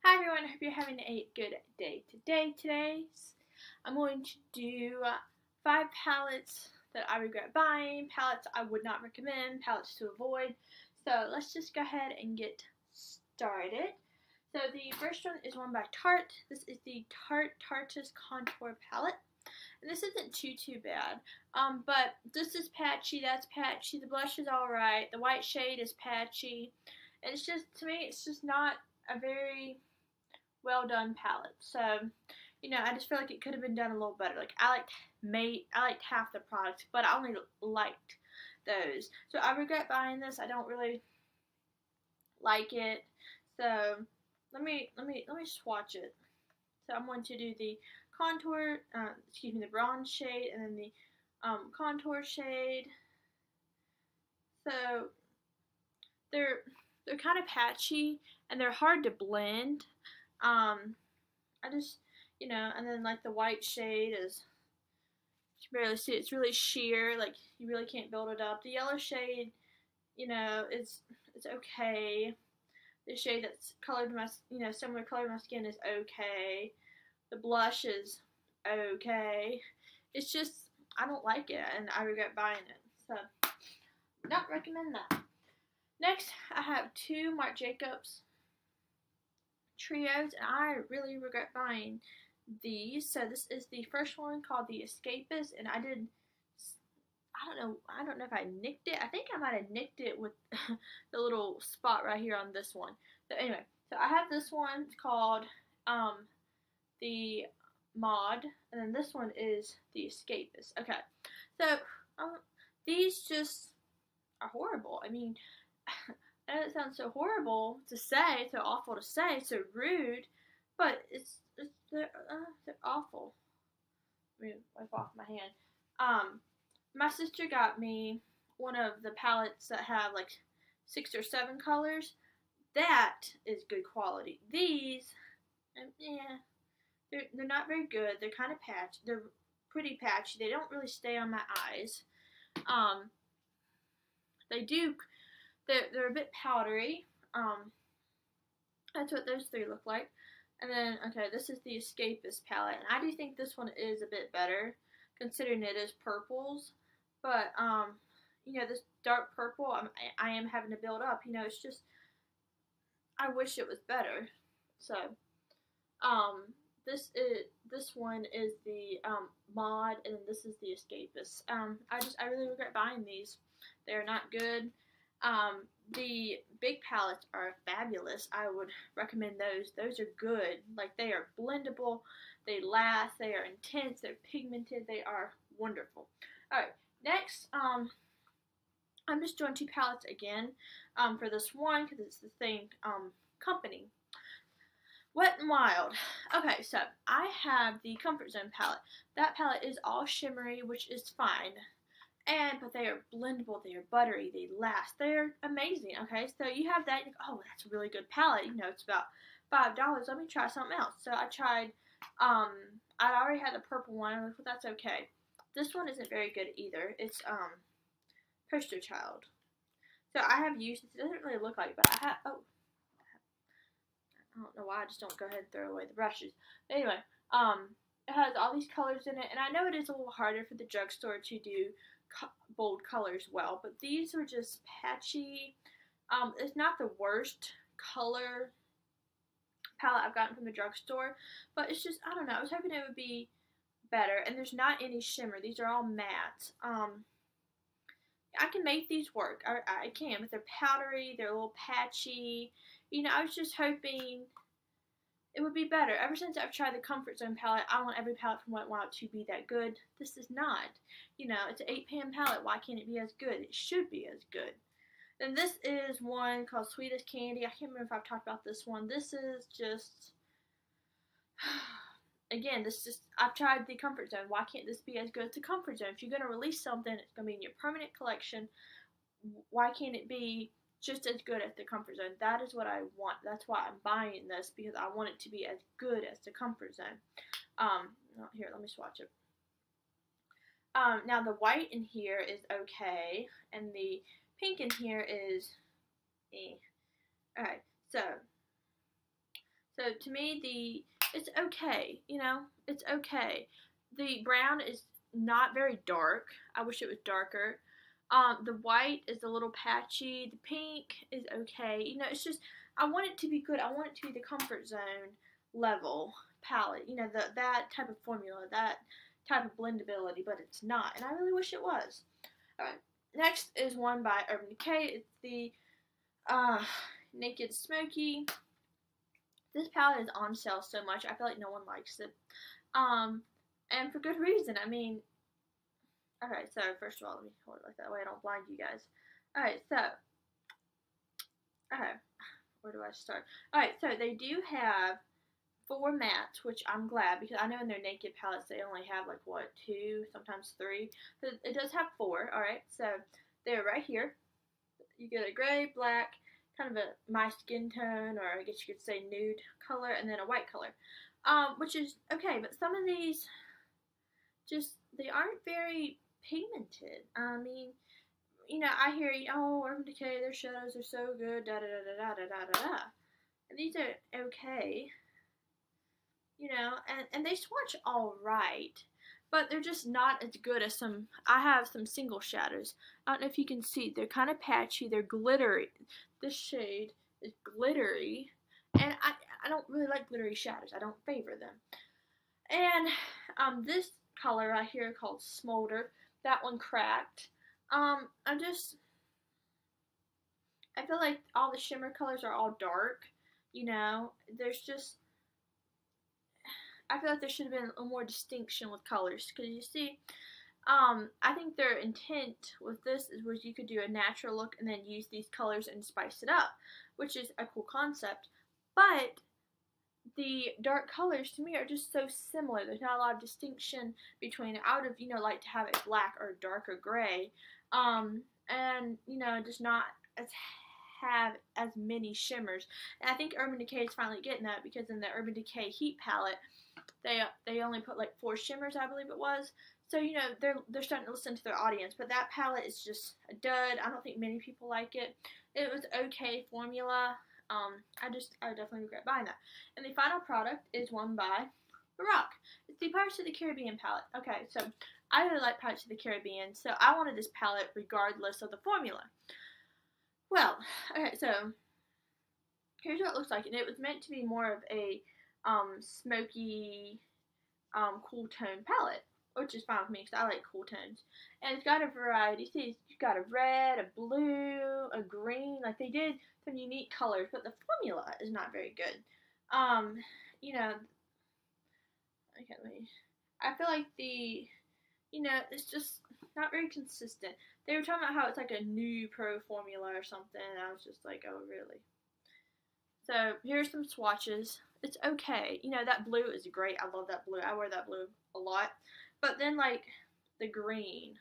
Hi everyone, I hope you're having a good day today. I'm going to do 5 palettes that I regret buying, palettes I would not recommend, palettes to avoid. So let's just go ahead and get started. So the first one is one by Tarte. This is the Tarteist Contour Palette. And this isn't too bad. But this is patchy, that's patchy, the blush is alright, the white shade is patchy. And it's just, to me, it's just not a very well done palette. So, I just feel like it could have been done a little better. Like I liked half the products, but I only liked those. So I regret buying this. I don't really like it. So let me swatch it. So I'm going to do the contour, the bronze shade, and then the contour shade. So they're kind of patchy and they're hard to blend. I just, and then like the white shade is, you can barely see it. It's really sheer, like you really can't build it up. The yellow shade, it's okay. The shade that's colored my, similar color to my skin is okay. The blush is okay. It's just, I don't like it and I regret buying it. So, not recommend that. Next, I have 2 Marc Jacobs trios, and I really regret buying these. So this is the first one called the Escapist, and I don't know if I nicked it. I think I might have nicked it with the little spot right here on this one. So anyway, so I have this one called the Mod, and then this one is the Escapist. Okay, so these just are horrible. I mean, I know it sounds so horrible to say, so awful to say, so rude, but they're awful. Let me wipe off my hand. My sister got me one of the palettes that have like 6 or 7 colors. That is good quality. These, they're not very good. They're kind of patchy. They're pretty patchy. They don't really stay on my eyes. They're a bit powdery. That's what those 3 look like. And then, okay, this is the Escapist palette. And I do think this one is a bit better, considering it is purples. But, this dark purple, I am having to build up. It's just, I wish it was better. So, this one is the Mod, and then this is the Escapist. I really regret buying these. They're not good. The big palettes are fabulous. I would recommend those. Those are good. Like, they are blendable, they last, they are intense, they're pigmented, they are wonderful. Alright, next, I'm just doing 2 palettes again, for this one, because it's the same, company. Wet n Wild. Okay, so I have the Comfort Zone palette. That palette is all shimmery, which is fine. But they are blendable, they are buttery, they last, they're amazing, okay? So you have that, and you go, oh, that's a really good palette, it's about $5, let me try something else. So I tried, I already had the purple one, I was like, well, that's okay. This one isn't very good either. It's, Poster Child. So I have used this, it doesn't really look like it, but I don't know why I just don't go ahead and throw away the brushes. But anyway, it has all these colors in it, and I know it is a little harder for the drugstore to do bold colors well, but these are just patchy. It's not the worst color palette I've gotten from the drugstore, but it's just, I don't know, I was hoping it would be better, and there's not any shimmer. These are all matte. I can make these work. I can, but they're powdery, they're a little patchy. I was just hoping it would be better. Ever since I've tried the Comfort Zone palette, I want every palette from Wet n Wild to be that good. This is not. It's an 8-pan palette. Why can't it be as good? It should be as good. Then this is one called Sweet as Candy. I can't remember if I've talked about this one. This is just, again, I've tried the Comfort Zone. Why can't this be as good as the Comfort Zone? If you're going to release something, it's going to be in your permanent collection. Why can't it be just as good as the Comfort Zone? That is what I want. That's why I'm buying this, because I want it to be as good as the Comfort Zone. Here, let me swatch it. Now the white in here is okay, and the pink in here is eh. Alright, so So to me, it's okay, you know, it's okay. The brown is not very dark. I wish it was darker. The white is a little patchy. The pink is okay. You know, it's just, I want it to be good. I want it to be the comfort zone level palette. You know, that type of formula, that type of blendability, but it's not. And I really wish it was. Alright, next is one by Urban Decay. It's the Naked Smoky. This palette is on sale so much, I feel like no one likes it. And for good reason. I mean, okay, so first of all, let me hold it like that way I don't blind you guys. Alright, so, okay, where do I start? Alright, so they do have 4 mattes, which I'm glad, because I know in their naked palettes they only have like, what, 2, sometimes 3. But it does have 4, alright, so they're right here. You get a gray, black, kind of a my skin tone, or I guess you could say nude color, and then a white color. Which is okay, but some of these just, they aren't very pigmented. I mean, you know, I hear, oh, Urban Decay, their shadows are so good, da da da da da da da da. And these are okay, you know, and they swatch alright, but they're just not as good as some. I have some single shadows. I don't know if you can see, they're kind of patchy, they're glittery. This shade is glittery, and I don't really like glittery shadows. I don't favor them. And this color right here called Smolder, that one cracked. I feel like all the shimmer colors are all dark, you know. There's just, I feel like there should have been a little more distinction with colors, because you see, I think their intent with this is where you could do a natural look and then use these colors and spice it up, which is a cool concept. But the dark colors to me are just so similar. There's not a lot of distinction between. I would have, you know, liked to have it black or darker gray, and you know, just not as have as many shimmers. And I think Urban Decay is finally getting that, because in the Urban Decay Heat palette, they only put like 4 shimmers, I believe it was. So, you know, they're starting to listen to their audience. But that palette is just a dud. I don't think many people like it. It was okay formula. I definitely regret buying that. And the final product is one by Lorac. It's the Pirates of the Caribbean palette. Okay, so I really like Pirates of the Caribbean, so I wanted this palette regardless of the formula. Well, okay, so here's what it looks like. And it was meant to be more of a smoky, cool tone palette, which is fine with me because I like cool tones. And it's got a variety. See, you've got a red, a blue, a green. Like, they did some unique colors, but the formula is not very good. You know, okay, I feel like you know, it's just not very consistent. They were talking about how it's like a new pro formula or something, and I was just like, oh, really? So here's some swatches. It's okay. You know, that blue is great. I love that blue. I wear that blue a lot. But then, like, the green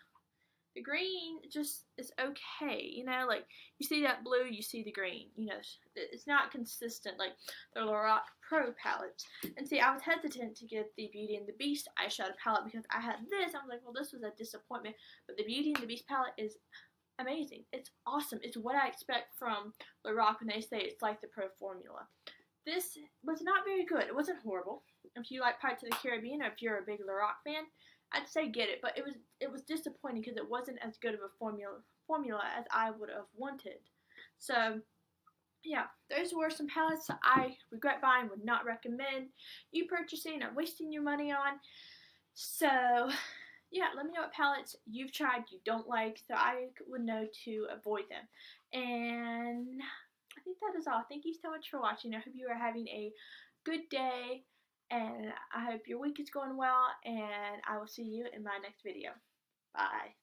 just is okay. You know, like, you see that blue, you see the green. You know, it's not consistent like the Lorac Pro palettes. And see, I was hesitant to get the Beauty and the Beast eyeshadow palette because I had this. I was like, well, this was a disappointment. But the Beauty and the Beast palette is amazing. It's awesome. It's what I expect from Lorac when they say it's like the pro formula. This was not very good. It wasn't horrible. If you like Pirates of the Caribbean, or if you're a big Lorac fan, I'd say get it. But it was disappointing because it wasn't as good of a formula as I would have wanted. So yeah, those were some palettes that I regret buying, would not recommend you purchasing or wasting your money on. So yeah, let me know what palettes you've tried you don't like, so I would know to avoid them. And I think that is all. Thank you so much for watching. I hope you are having a good day, and I hope your week is going well, and I will see you in my next video. Bye.